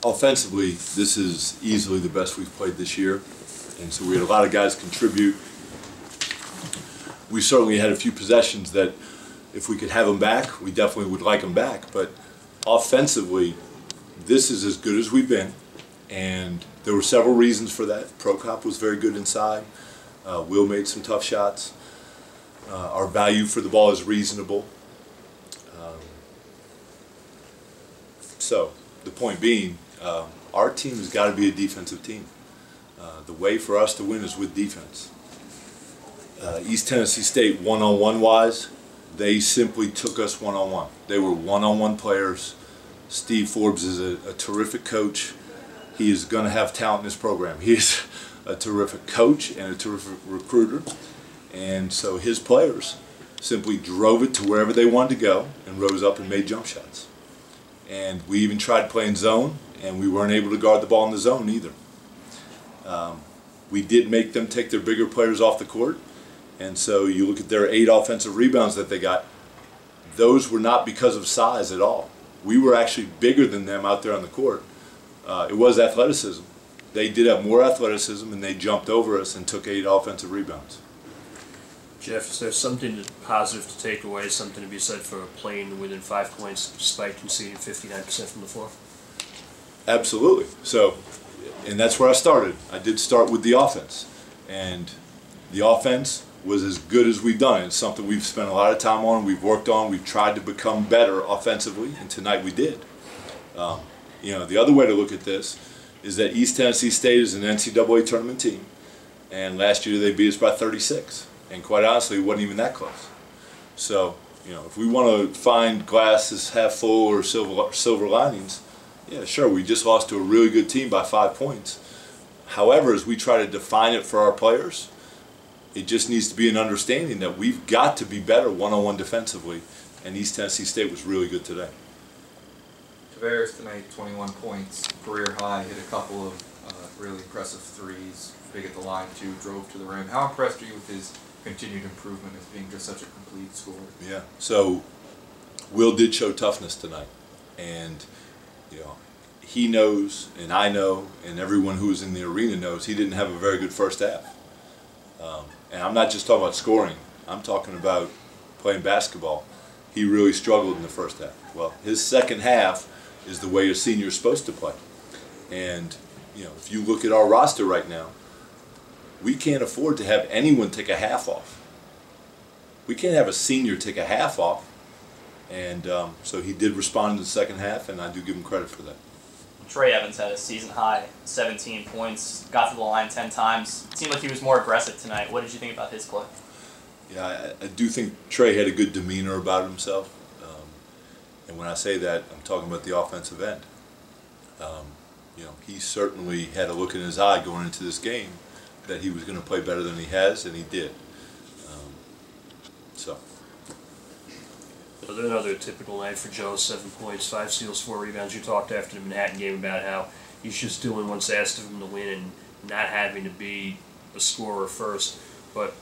Offensively, this is easily the best we've played this year, and so we had a lot of guys contribute. We certainly had a few possessions that, if we could have them back, we definitely would like them back. But offensively, this is as good as we've been, and there were several reasons for that. Prokop was very good inside. Will made some tough shots. Our value for the ball is reasonable. So the point being, our team has got to be a defensive team. The way for us to win is with defense. East Tennessee State, one-on-one wise, they simply took us one-on-one. They were one-on-one players. Steve Forbes is a terrific coach. He is going to have talent in this program. He is a terrific coach and a terrific recruiter. And so his players simply drove it to wherever they wanted to go and rose up and made jump shots. And we even tried playing zone, and we weren't able to guard the ball in the zone either. We did make them take their bigger players off the court, and so you look at their 8 offensive rebounds that they got, those were not because of size at all. We were actually bigger than them out there on the court. It was athleticism. They did have more athleticism, and they jumped over us and took 8 offensive rebounds. Jeff, is there something positive to take away, something to be said for playing within 5 points despite conceding 59% from the floor? Absolutely. So, and that's where I started. I did start with the offense, and the offense was as good as we've done. It's something we've spent a lot of time on, we've worked on, we've tried to become better offensively, and tonight we did. You know, the other way to look at this is that East Tennessee State is an NCAA tournament team, and last year they beat us by 36. And quite honestly, it wasn't even that close. So, you know, if we want to find glasses half full or silver linings, yeah, sure, we just lost to a really good team by 5 points. However, as we try to define it for our players, it just needs to be an understanding that we've got to be better one-on-one defensively, and East Tennessee State was really good today. Tavares tonight, 21 points, career high, hit a couple of really impressive threes, big at the line too, drove to the rim. How impressed are you with his continued improvement as being just such a complete scorer? Yeah, so Will did show toughness tonight, and you know, he knows, and I know, and everyone who was in the arena knows he didn't have a very good first half. And I'm not just talking about scoring, I'm talking about playing basketball. He really struggled in the first half. Well, his second half is the way a senior is supposed to play. And you know, if you look at our roster right now, we can't afford to have anyone take a half off. We can't have a senior take a half off. And so he did respond in the second half, and I do give him credit for that. Trey Evans had a season-high 17 points, got to the line 10 times. It seemed like he was more aggressive tonight. What did you think about his play? Yeah, I do think Trey had a good demeanor about himself. And when I say that, I'm talking about the offensive end. You know, he certainly had a look in his eye going into this game that he was going to play better than he has, and he did. Another typical night for Joe, 7 points, 5 steals, 4 rebounds. You talked after the Manhattan game about how he's just doing what's asked of him to win and not having to be a scorer first. But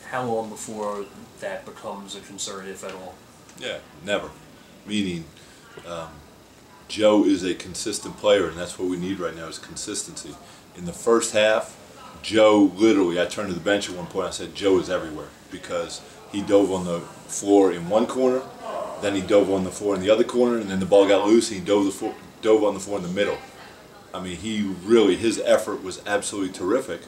how long before that becomes a concern, if at all? Yeah, never. Meaning, Joe is a consistent player, and that's what we need right now is consistency. In the first half, Joe literally, I turned to the bench at one point, I said, Joe is everywhere, because he dove on the floor in one corner, then he dove on the floor in the other corner, and then the ball got loose, and he dove on the floor in the middle. I mean, he really, his effort was absolutely terrific.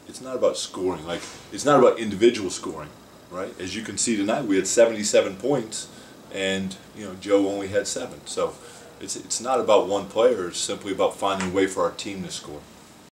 It's not about scoring, like, it's not about individual scoring, right? As you can see tonight, we had 77 points, and, you know, Joe only had 7. So it's not about one player, it's simply about finding a way for our team to score.